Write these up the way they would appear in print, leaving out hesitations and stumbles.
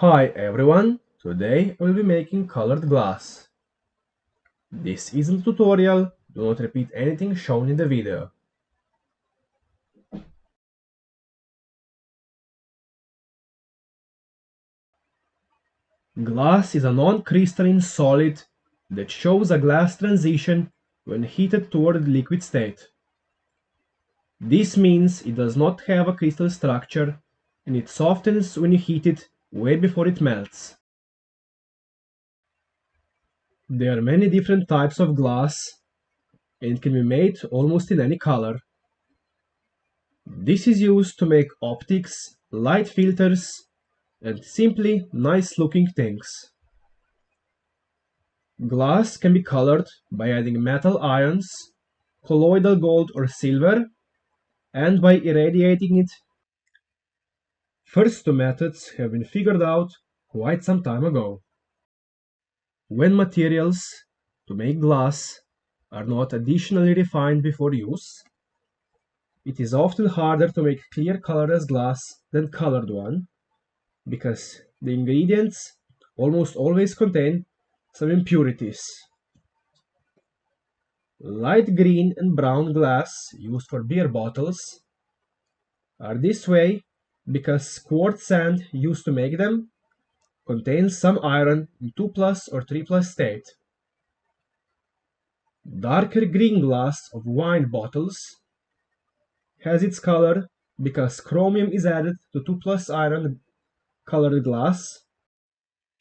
Hi everyone, today I will be making colored glass. This isn't a tutorial, do not repeat anything shown in the video. Glass is a non-crystalline solid that shows a glass transition when heated toward the liquid state. This means it does not have a crystal structure and it softens when you heat it way before it melts. There are many different types of glass and it can be made almost in any color. This is used to make optics, light filters, and simply nice looking things. Glass can be colored by adding metal ions, colloidal gold or silver, and by irradiating it. First two methods have been figured out quite some time ago. When materials to make glass are not additionally refined before use, it is often harder to make clear colorless glass than colored one, because the ingredients almost always contain some impurities. Light green and brown glass used for beer bottles are this way because quartz sand used to make them contains some iron in 2 plus or 3 plus state. Darker green glass of wine bottles has its color because chromium is added to 2 plus iron colored glass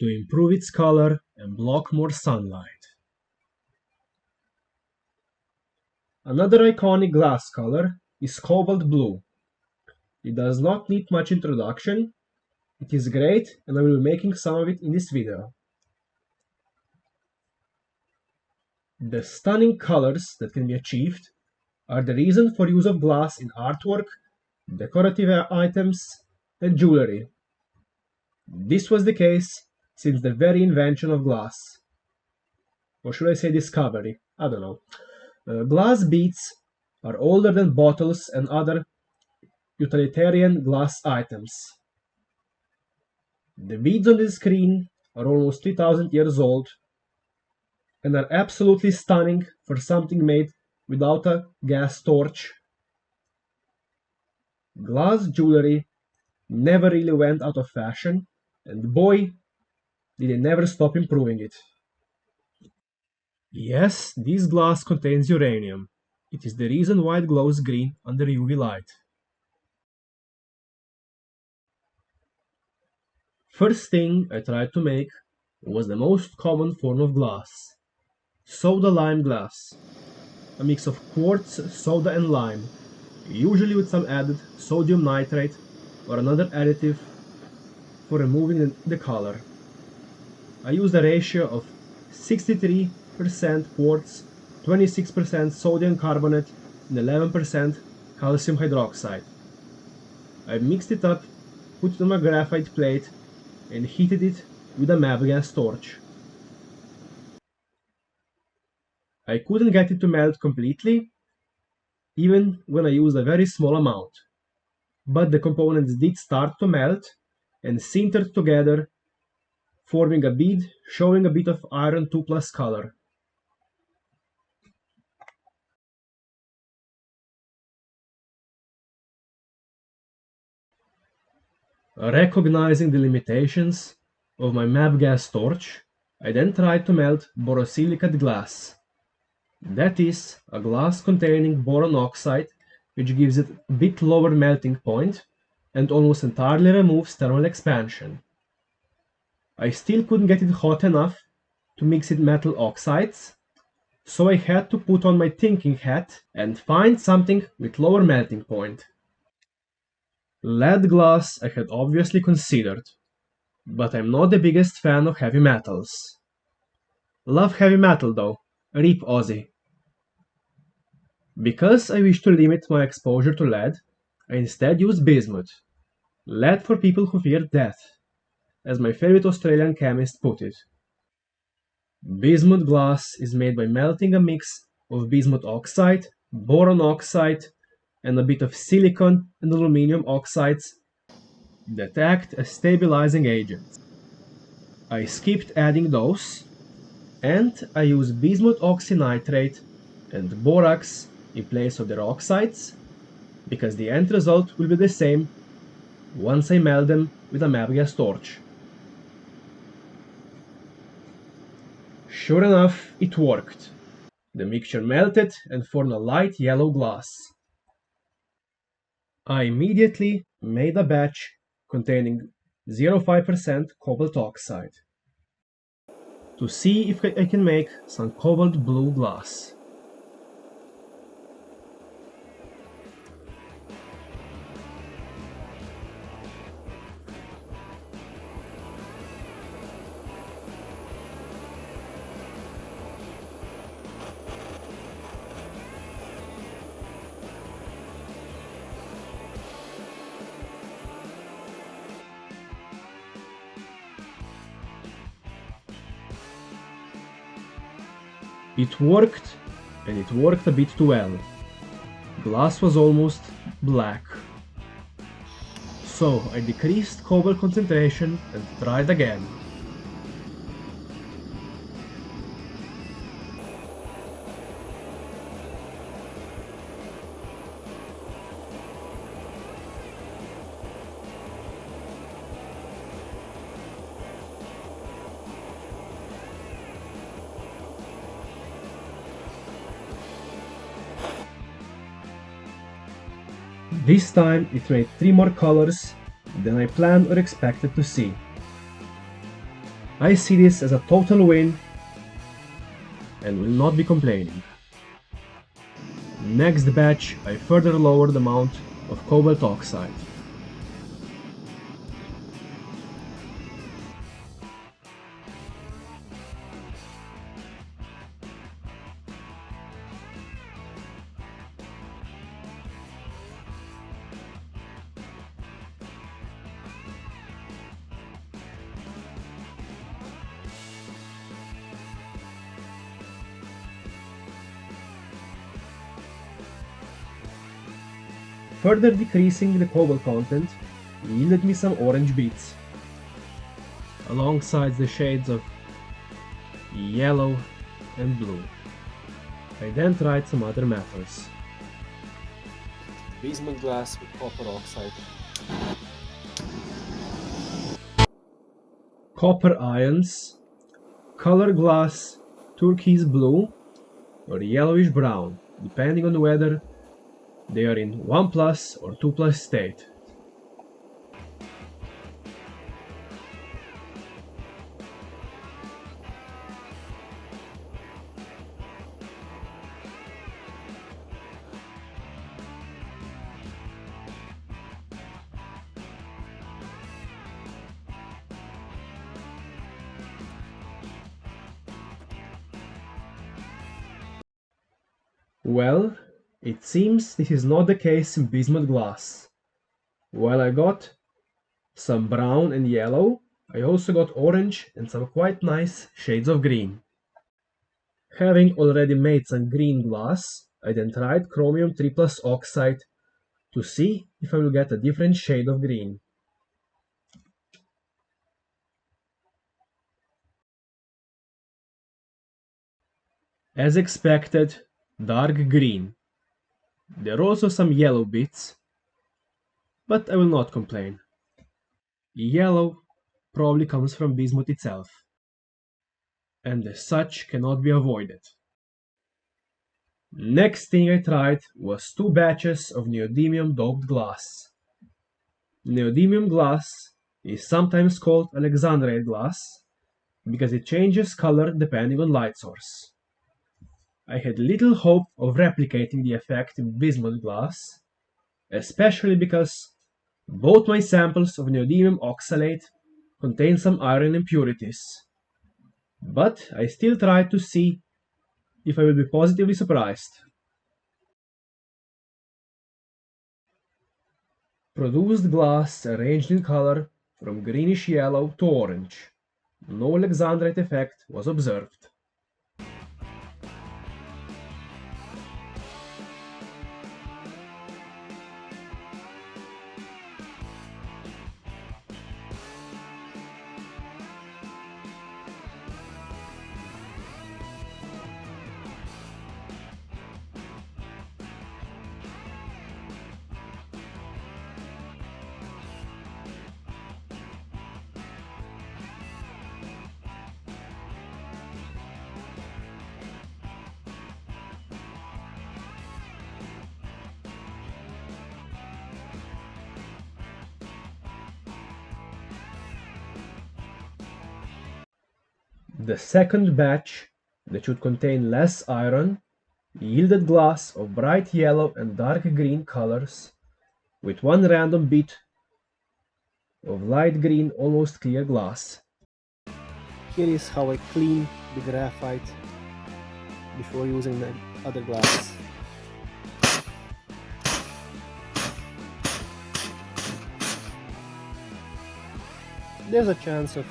to improve its color and block more sunlight. Another iconic glass color is cobalt blue. It does not need much introduction, it is great and I will be making some of it in this video. The stunning colors that can be achieved are the reason for use of glass in artwork, decorative items, and jewelry. This was the case since the very invention of glass. Or should I say discovery? I don't know. Glass beads are older than bottles and other utilitarian glass items. The beads on the screen are almost 3000 years old and are absolutely stunning for something made without a gas torch. Glass jewelry never really went out of fashion, and boy, did they never stop improving it. Yes, this glass contains uranium. It is the reason why it glows green under UV light. First thing I tried to make was the most common form of glass, soda lime glass, a mix of quartz, soda and lime, usually with some added sodium nitrate or another additive for removing the color. I used a ratio of 63% quartz, 26% sodium carbonate and 11% calcium hydroxide. I mixed it up, put it on a graphite plate and heated it with a MAP gas torch. I couldn't get it to melt completely, even when I used a very small amount, but the components did start to melt and sintered together, forming a bead showing a bit of iron 2 plus color. Recognizing the limitations of my MAP gas torch, I then tried to melt borosilicate glass. That is, a glass containing boron oxide, which gives it a bit lower melting point and almost entirely removes thermal expansion. I still couldn't get it hot enough to mix it metal oxides, so I had to put on my thinking hat and find something with lower melting point. Lead glass I had obviously considered, but I'm not the biggest fan of heavy metals. Love heavy metal though, rip Ozzy. Because I wish to limit my exposure to lead, I instead use bismuth. Lead for people who fear death, as my favorite Australian chemist put it. Bismuth glass is made by melting a mix of bismuth oxide, boron oxide, and a bit of silicon and aluminum oxides that act as stabilizing agents. I skipped adding those, and I use bismuth oxynitrate and borax in place of their oxides, because the end result will be the same once I melt them with a MAPP gas torch. Sure enough, it worked. The mixture melted and formed a light yellow glass. I immediately made a batch containing 0.5% cobalt oxide to see if I can make some cobalt blue glass. It worked, and it worked a bit too well. Glass was almost black. So I decreased cobalt concentration and tried again. This time it made 3 more colors than I planned or expected to see. I see this as a total win and will not be complaining. Next batch I further lowered the amount of cobalt oxide. Further decreasing the cobalt content yielded me some orange bits, alongside the shades of yellow and blue. I then tried some other metals. Bismuth glass with copper oxide. Copper ions, color glass turquoise blue or yellowish brown, depending on whether they are in 1 plus or 2 plus state. Well, it seems this is not the case in bismuth glass. While I got some brown and yellow, I also got orange and some quite nice shades of green. Having already made some green glass, I then tried chromium 3 plus oxide to see if I will get a different shade of green. As expected, dark green. There are also some yellow bits, but I will not complain. Yellow probably comes from bismuth itself, and as such cannot be avoided. Next thing I tried was 2 batches of neodymium doped glass. Neodymium glass is sometimes called Alexandrite glass because it changes color depending on light source. I had little hope of replicating the effect in bismuth glass, especially because both my samples of neodymium oxalate contain some iron impurities. But I still tried to see if I will be positively surprised. Produced glass arranged in color from greenish yellow to orange. No Alexandrite effect was observed. The second batch, that should contain less iron, yielded glass of bright yellow and dark green colors, with one random bit of light green, almost clear glass. Here is how I clean the graphite before using the other glass. There's a chance of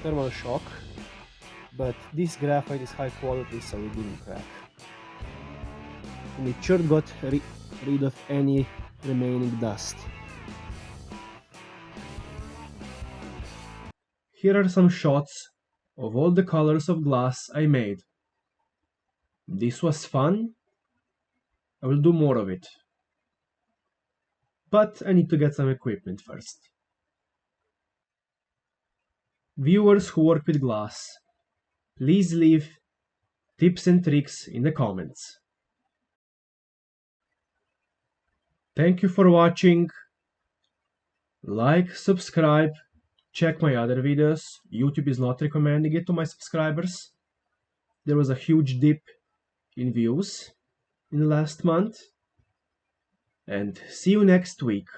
thermal shock, but this graphite is high quality, so it didn't crack. And it sure got rid of any remaining dust. Here are some shots of all the colors of glass I made. This was fun. I will do more of it. But I need to get some equipment first. Viewers who work with glass, please leave tips and tricks in the comments. Thank you for watching. Like, subscribe, check my other videos. YouTube is not recommending it to my subscribers. There was a huge dip in views in the last month. And see you next week.